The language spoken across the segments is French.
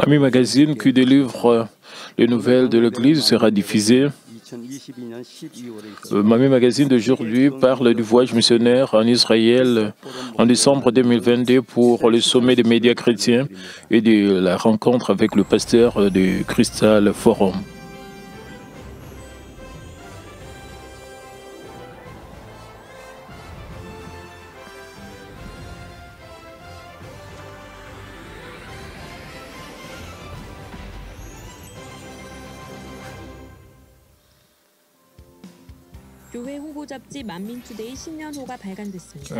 Mamie Magazine, qui délivre les nouvelles de l'Église, sera diffusé. Mamie Magazine d'aujourd'hui parle du voyage missionnaire en Israël en décembre 2022 pour le sommet des médias chrétiens et de la rencontre avec le pasteur du Crystal Forum.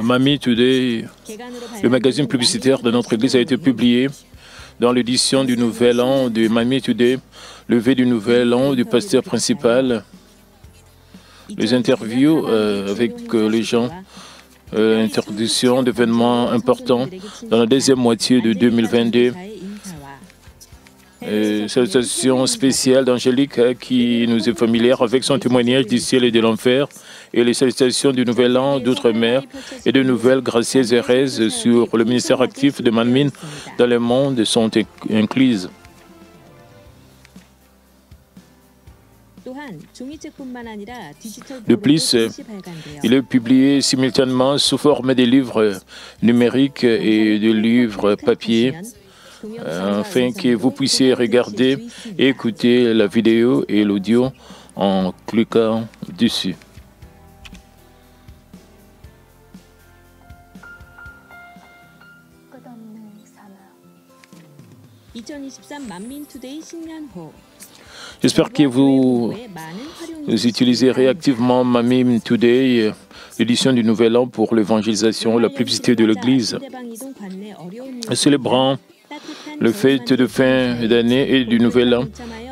Mamie Today, le magazine publicitaire de notre église, a été publié dans l'édition du Nouvel An de Mamie Today, le vœu du Nouvel An du pasteur principal, les interviews avec les gens, l'introduction d'événements importants dans la deuxième moitié de 2022. Salutation spéciale d'Angélique qui nous est familière avec son témoignage du ciel et de l'enfer et les salutations du Nouvel An d'Outre-mer et de nouvelles gracieuses et heureuses sur le ministère actif de Manmin dans le monde sont incluses. De plus, il est publié simultanément sous forme de livres numériques et de livres papier, afin que vous puissiez regarder et écouter la vidéo et l'audio en cliquant dessus. J'espère que vous utiliserez activement Mamim Today, l'édition du Nouvel An pour l'évangélisation, la publicité de l'Église. Célébrant le fête de fin d'année et du Nouvel An,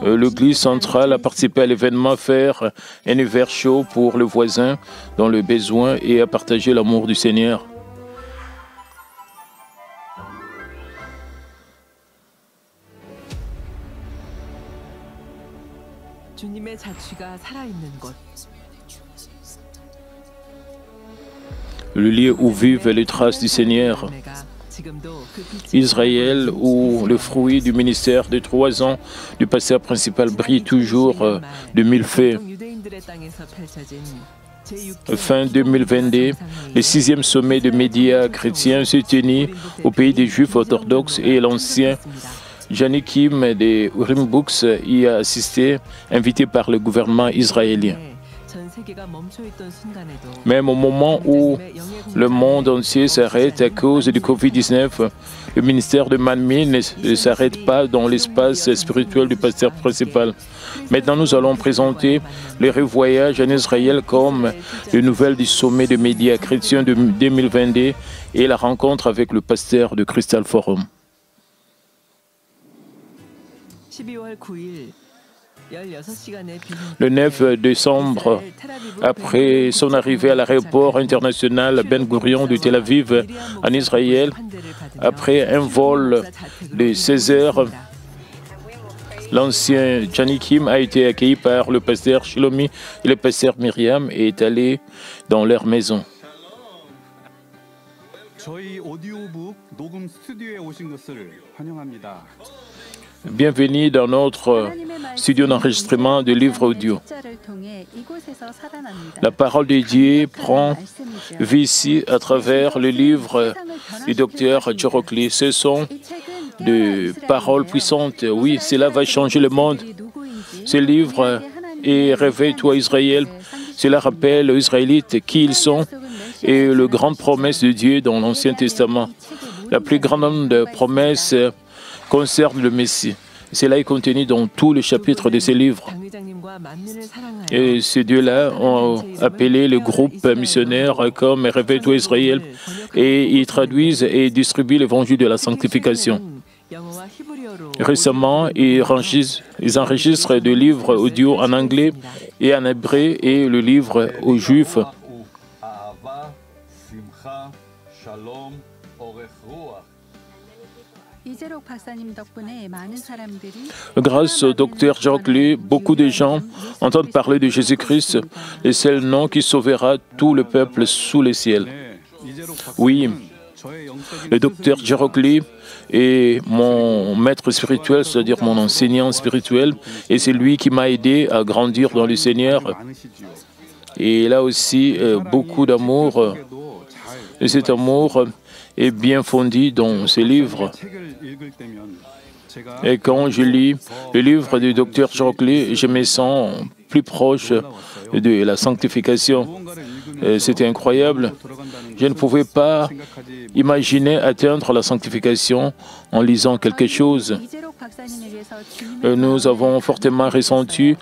l'Église centrale a participé à l'événement Faire un hiver chaud pour le voisin dans le besoin et à partager l'amour du Seigneur. Le lieu où vivent les traces du Seigneur. Israël, où le fruit du ministère de 3 ans du pasteur principal brille toujours de mille feux. Fin 2022, le 6e sommet de médias chrétiens s'est tenu au pays des Juifs orthodoxes et l'ancien Gianni Kim de Urim Books y a assisté, invité par le gouvernement israélien. Même au moment où le monde entier s'arrête à cause du Covid-19, le ministère de Manmin ne s'arrête pas dans l'espace spirituel du pasteur principal. Maintenant, nous allons présenter le revoyage en Israël comme les nouvelles du sommet des médias chrétiens de 2022 et la rencontre avec le pasteur de Crystal Forum. Le 9 décembre, après son arrivée à l'aéroport international Ben Gurion de Tel Aviv en Israël, après un vol de 16 heures, l'ancien Gianni Kim a été accueilli par le pasteur Shilomi et le pasteur Myriam et est allé dans leur maison. Bienvenue dans notre studio d'enregistrement de livres audio. La parole de Dieu prend vie ici à travers le livre du docteur Jorokli. Ce sont des paroles puissantes. Oui, cela va changer le monde. Ce livre est Réveille-toi Israël. Cela rappelle aux Israélites qui ils sont et les grandes promesses de Dieu dans l'Ancien Testament. La plus grande promesse concerne le Messie. Cela est contenu dans tous les chapitres de ces livres. Et ces deux-là ont appelé le groupe missionnaire comme Réveille-toi Israël et ils traduisent et distribuent l'évangile de la sanctification. Récemment, ils enregistrent des livres audio en anglais et en hébreu et le livre aux Juifs. Grâce au docteur Jorokli, beaucoup de gens entendent parler de Jésus-Christ, le seul nom qui sauvera tout le peuple sous le ciel. Oui, Le docteur Jerokli est mon maître spirituel, c'est-à-dire mon enseignant spirituel, et c'est lui qui m'a aidé à grandir dans le Seigneur. Et il a aussi beaucoup d'amour, et cet amour est bien fondé dans ses livres. Et quand je lis le livre du docteur Jerokli, je me sens plus proche de la sanctification. C'était incroyable. Je ne pouvais pas imaginer atteindre la sanctification en lisant quelque chose. Nous avons fortement ressenti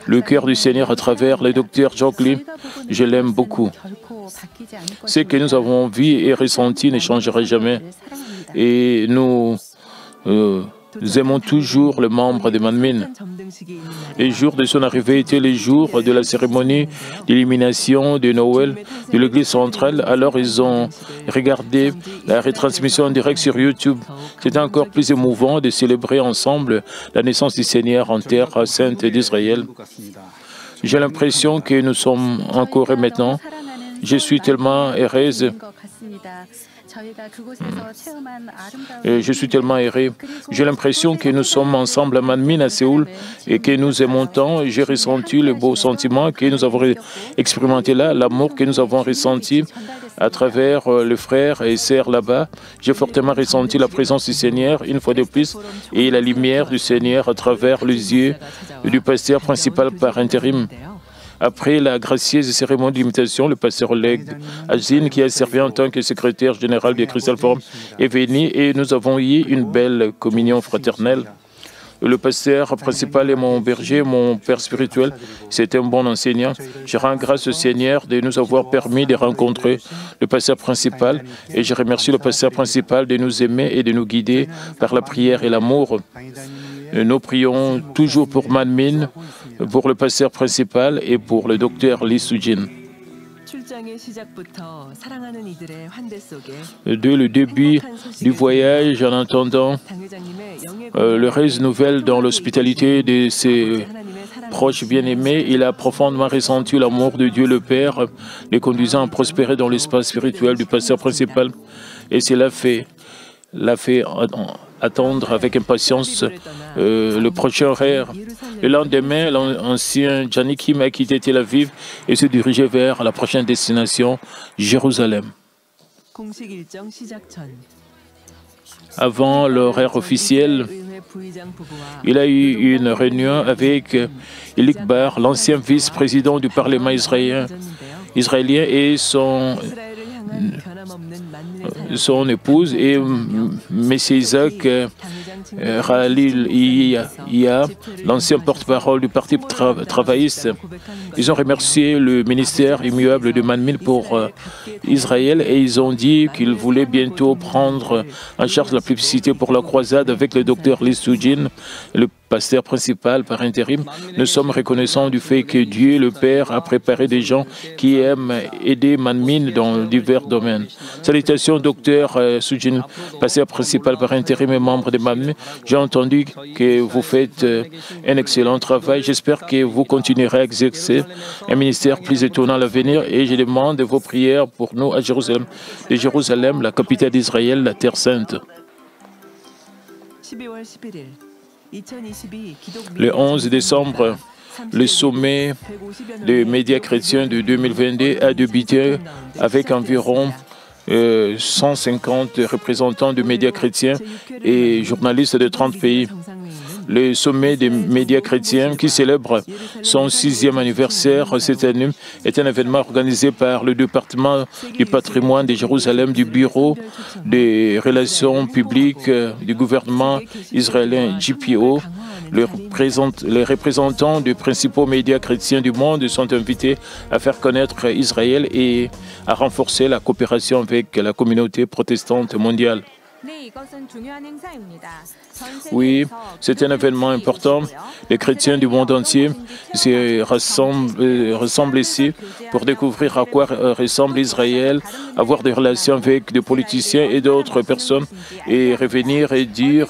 le cœur du Seigneur à travers le docteur Jerokli. Je l'aime beaucoup. Ce que nous avons vu et ressenti ne changera jamais. Et nous aimons toujours les membres de Manmin. Les jours de son arrivée étaient les jours de la cérémonie d'illumination de Noël de l'église centrale. Alors ils ont regardé la retransmission en direct sur YouTube. C'était encore plus émouvant de célébrer ensemble la naissance du Seigneur en terre sainte d'Israël. J'ai l'impression que nous sommes en Corée maintenant. Je suis tellement heureuse. Je suis tellement heureux. J'ai l'impression que nous sommes ensemble à Manmin, à Séoul, et que nous aimons tant. J'ai ressenti le beau sentiment que nous avons expérimenté là, l'amour que nous avons ressenti à travers les frères et sœurs là-bas. J'ai fortement ressenti la présence du Seigneur, une fois de plus, et la lumière du Seigneur à travers les yeux du pasteur principal par intérim. Après la gracieuse cérémonie d'imitation, le pasteur Oleg Azin, qui a servi en tant que secrétaire général du Crystal Forum, est venu et nous avons eu une belle communion fraternelle. Le pasteur principal est mon berger, mon père spirituel. C'est un bon enseignant. Je rends grâce au Seigneur de nous avoir permis de rencontrer le pasteur principal et je remercie le pasteur principal de nous aimer et de nous guider par la prière et l'amour. Nous prions toujours pour Manmin, pour le pasteur principal et pour le docteur Lee Soo-jin. Dès le début du voyage, en entendant l'heureuse nouvelle dans l'hospitalité de ses proches bien-aimés, il a profondément ressenti l'amour de Dieu le Père, les conduisant à prospérer dans l'espace spirituel du pasteur principal. Et cela l'a fait attendre avec impatience le prochain horaire. Le lendemain, l'ancien Johnny Kim a quitté Tel Aviv et se dirigeait vers la prochaine destination, Jérusalem. Avant l'horaire officiel, il a eu une réunion avec Hilik Bar, l'ancien vice-président du Parlement israélien et son épouse et M. Isaac Ralil Ia, l'ancien porte-parole du Parti travailliste. Ils ont remercié le ministère immuable de Manmin pour Israël et ils ont dit qu'ils voulaient bientôt prendre en charge la publicité pour la croisade avec le docteur Lee Soo-jin, le pasteur principal par intérim. Nous sommes reconnaissants du fait que Dieu, le Père, a préparé des gens qui aiment aider Manmin dans divers domaines. Salutations, docteur Soo-jin, pasteur principal par intérim et membre de Manmin. J'ai entendu que vous faites un excellent travail. J'espère que vous continuerez à exercer un ministère plus étonnant à l'avenir et je demande vos prières pour nous à Jérusalem. De Jérusalem, la capitale d'Israël, la Terre Sainte. Le 11 décembre, le sommet des médias chrétiens de 2022 a débuté avec environ 150 représentants de médias chrétiens et journalistes de 30 pays. Le sommet des médias chrétiens, qui célèbre son 6e anniversaire cette année, est un événement organisé par le département du patrimoine de Jérusalem du Bureau des relations publiques du gouvernement israélien JPO. Les représentants des principaux médias chrétiens du monde sont invités à faire connaître Israël et à renforcer la coopération avec la communauté protestante mondiale. Oui, c'est un événement important. Les chrétiens du monde entier se rassemblent ici pour découvrir à quoi ressemble Israël, avoir des relations avec des politiciens et d'autres personnes et revenir et dire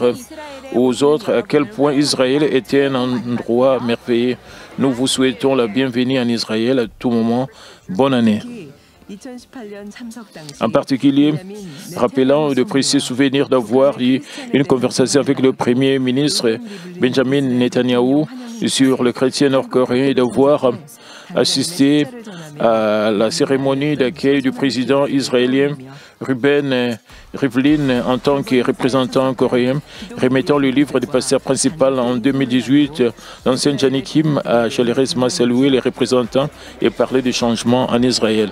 aux autres à quel point Israël était un endroit merveilleux. Nous vous souhaitons la bienvenue en Israël à tout moment. Bonne année. En particulier, rappelant de précieux souvenirs d'avoir eu une conversation avec le Premier ministre Benjamin Netanyahou sur le chrétien nord-coréen et d'avoir assisté à la cérémonie d'accueil du président israélien Reuven Rivlin en tant que représentant coréen, remettant le livre du pasteur principal en 2018, l'ancien Gianni Kim a chaleureusement salué les représentants et parlé du changement en Israël.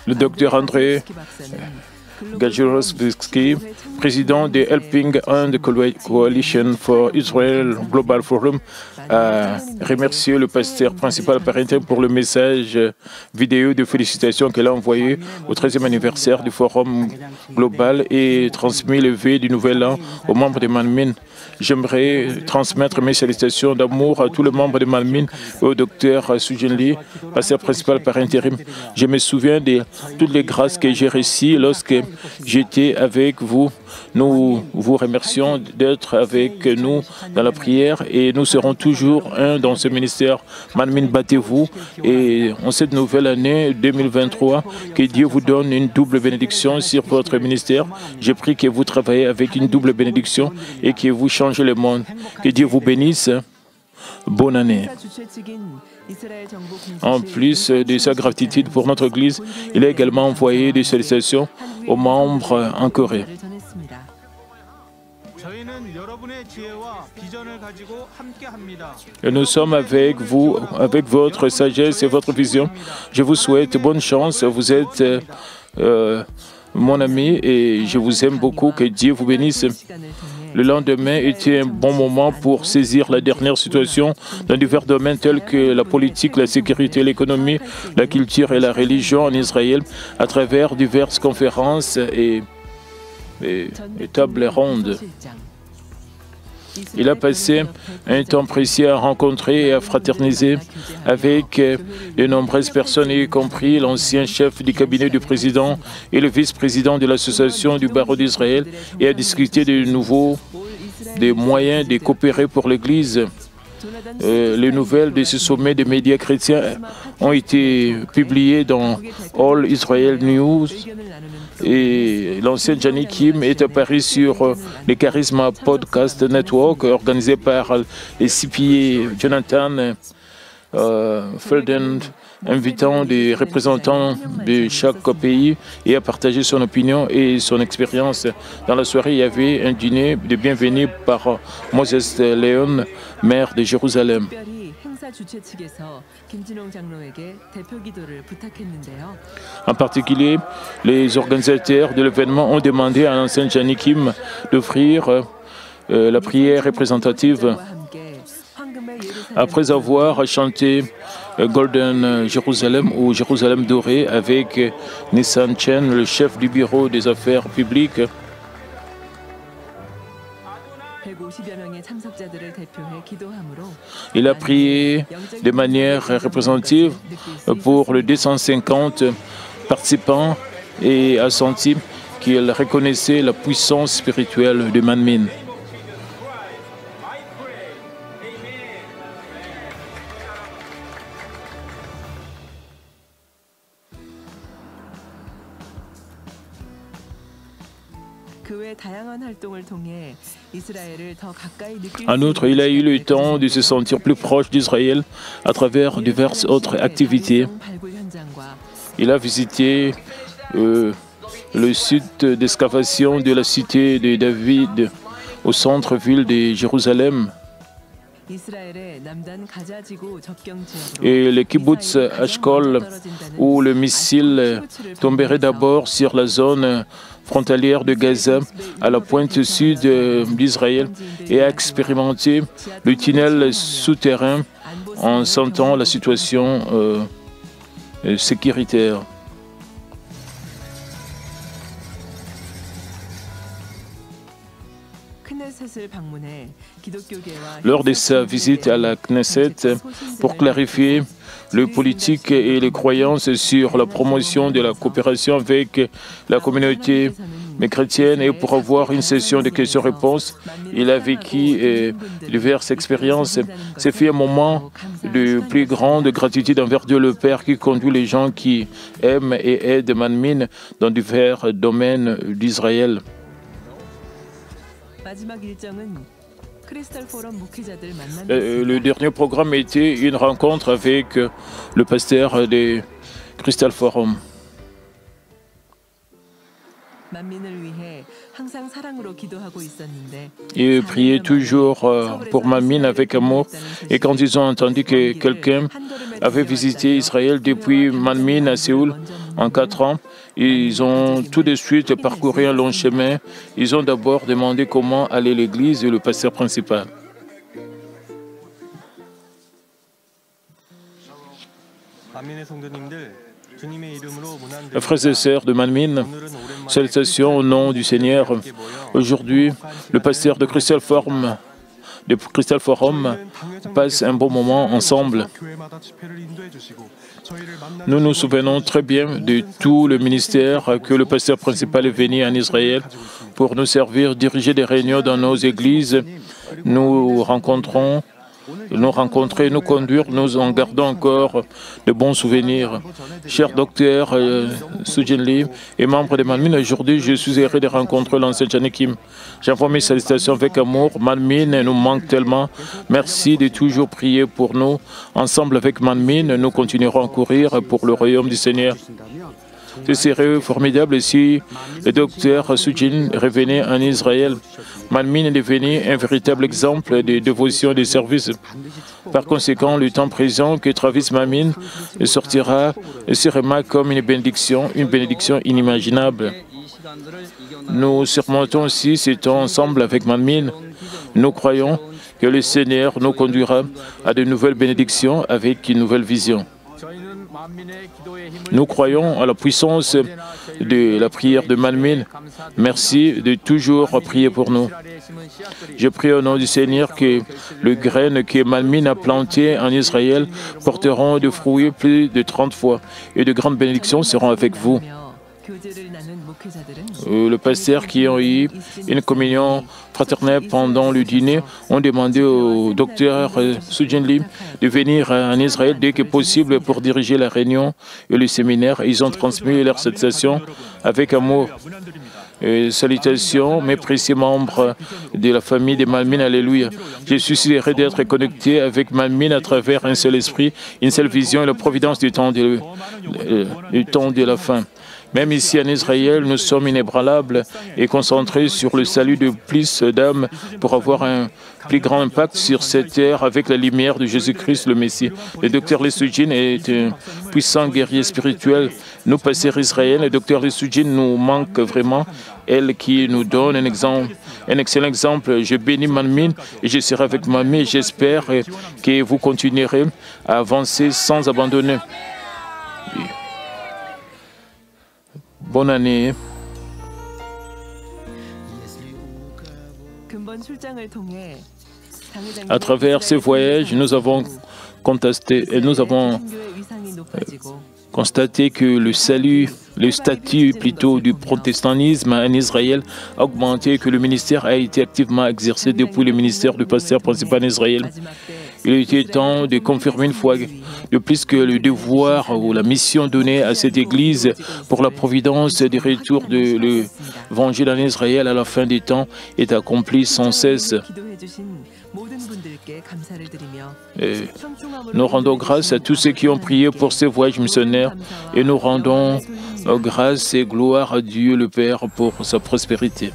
Le docteur André Gajorowski, président de Helping Hand Coalition for Israel Global Forum, a remercié le pasteur principal par intérim pour le message vidéo de félicitations qu'elle a envoyé au 13e anniversaire du Forum Global et transmis le vœu du Nouvel An aux membres de Manmin. J'aimerais transmettre mes salutations d'amour à tous les membres de Manmin et au docteur Sujin Lee, pasteur principal par intérim. Je me souviens de toutes les grâces que j'ai reçues lorsque j'étais avec vous. Nous vous remercions d'être avec nous dans la prière et nous serons toujours un dans ce ministère. Manmin, battez-vous et en cette nouvelle année 2023, que Dieu vous donne une double bénédiction sur votre ministère. Je prie que vous travaillez avec une double bénédiction et que vous changez le monde. Que Dieu vous bénisse. Bonne année. En plus de sa gratitude pour notre Église, il a également envoyé des salutations aux membres en Corée. Et nous sommes avec vous, avec votre sagesse et votre vision. Je vous souhaite bonne chance. Vous êtes mon ami et je vous aime beaucoup. Que Dieu vous bénisse. Le lendemain était un bon moment pour saisir la dernière situation dans divers domaines tels que la politique, la sécurité, l'économie, la culture et la religion en Israël à travers diverses conférences et tables rondes. Il a passé un temps précieux à rencontrer et à fraterniser avec de nombreuses personnes, y compris l'ancien chef du cabinet du président et le vice-président de l'association du barreau d'Israël, et à discuter de nouveau des moyens de coopérer pour l'Église. Les nouvelles de ce sommet des médias chrétiens ont été publiées dans All Israel News et l'ancien Gianni Kim est apparu sur les Charisma Podcast Network organisé par les CPA Jonathan Felden, invitant des représentants de chaque pays et à partager son opinion et son expérience. Dans la soirée, il y avait un dîner de bienvenue par Moses Leon, maire de Jérusalem. En particulier, les organisateurs de l'événement ont demandé à l'ancien Gianni Kim d'offrir la prière représentative. Après avoir chanté Golden Jérusalem ou Jérusalem doré avec Nissan Chen, le chef du bureau des affaires publiques, il a prié de manière représentative pour les 250 participants et a senti qu'il reconnaissait la puissance spirituelle de Manmin. En outre, il a eu le temps de se sentir plus proche d'Israël à travers diverses autres activités. Il a visité le site d'excavation de la cité de David au centre-ville de Jérusalem et le kibbutz Ashkol où le missile tomberait d'abord sur la zone frontalière de Gaza à la pointe sud d'Israël et a expérimenté le tunnel souterrain en sentant la situation sécuritaire. Lors de sa visite à la Knesset pour clarifier les politiques et les croyances sur la promotion de la coopération avec la communauté mais chrétienne, et pour avoir une session de questions-réponses. Il a vécu diverses expériences. C'est fait un moment de plus grande gratitude envers Dieu le Père qui conduit les gens qui aiment et aident Manmin dans divers domaines d'Israël. Le dernier programme était une rencontre avec le pasteur de Crystal Forum. Et priait toujours pour Manmin avec amour. Et quand ils ont entendu que quelqu'un avait visité Israël depuis Manmin à Séoul en 4 ans, ils ont tout de suite parcouru un long chemin. Ils ont d'abord demandé comment allait l'église et le pasteur principal. Frères et sœurs de Manmin, salutations au nom du Seigneur. Aujourd'hui, le pasteur de Crystal Forum passe un bon moment ensemble. Nous nous souvenons très bien de tout le ministère que le pasteur principal est venu en Israël pour nous servir, diriger des réunions dans nos églises, nous rencontrer, nous conduire, nous en gardons encore de bons souvenirs. Cher docteur Sujin Lee et membre de Manmin, aujourd'hui je suis heureux de rencontrer l'ancien Janet Kim. J'envoie mes salutations avec amour. Manmin nous manque tellement. Merci de toujours prier pour nous. Ensemble avec Manmin, nous continuerons à courir pour le royaume du Seigneur. Ce serait formidable si le docteur Sujin revenait en Israël. Manmin est devenu un véritable exemple de dévotion et de service. Par conséquent, le temps présent que traverse Manmin sortira sûrement comme une bénédiction inimaginable. Nous surmontons aussi ce temps ensemble avec Manmin. Nous croyons que le Seigneur nous conduira à de nouvelles bénédictions avec une nouvelle vision. Nous croyons à la puissance de la prière de Manmin. Merci de toujours prier pour nous. Je prie au nom du Seigneur que les graines que Manmin a plantées en Israël porteront des fruits plus de 30 fois et de grandes bénédictions seront avec vous. Le pasteur qui a eu une communion fraternelle pendant le dîner ont demandé au docteur Sujin Lee de venir en Israël dès que possible pour diriger la réunion et le séminaire. Ils ont transmis leur satisfaction avec amour. Salutations, mes précieux membres de la famille de Manmin, alléluia. Je suis heureux d'être connecté avec Manmin à travers un seul esprit, une seule vision et la providence du temps de la fin. Même ici en Israël, nous sommes inébranlables et concentrés sur le salut de plus d'âmes pour avoir un plus grand impact sur cette terre avec la lumière de Jésus-Christ, le Messie. Le docteur Lee Sujin est un puissant guerrier spirituel. Nous, pasteurs israéliens, le docteur Lee Sujin nous manque vraiment. Elle qui nous donne un excellent exemple. Je bénis Manmin et je serai avec Manmin et j'espère que vous continuerez à avancer sans abandonner. Bonne année. À travers ces voyages, nous avons constaté que le statut plutôt du protestantisme en Israël a augmenté, que le ministère a été activement exercé depuis le ministère du pasteur principal en Israël. Il était temps de confirmer une fois de plus que le devoir ou la mission donnée à cette Église pour la providence du retour de l'Évangile en Israël à la fin des temps est accompli sans cesse. Et nous rendons grâce à tous ceux qui ont prié pour ces voyages missionnaires et nous rendons grâce et gloire à Dieu le Père pour sa prospérité.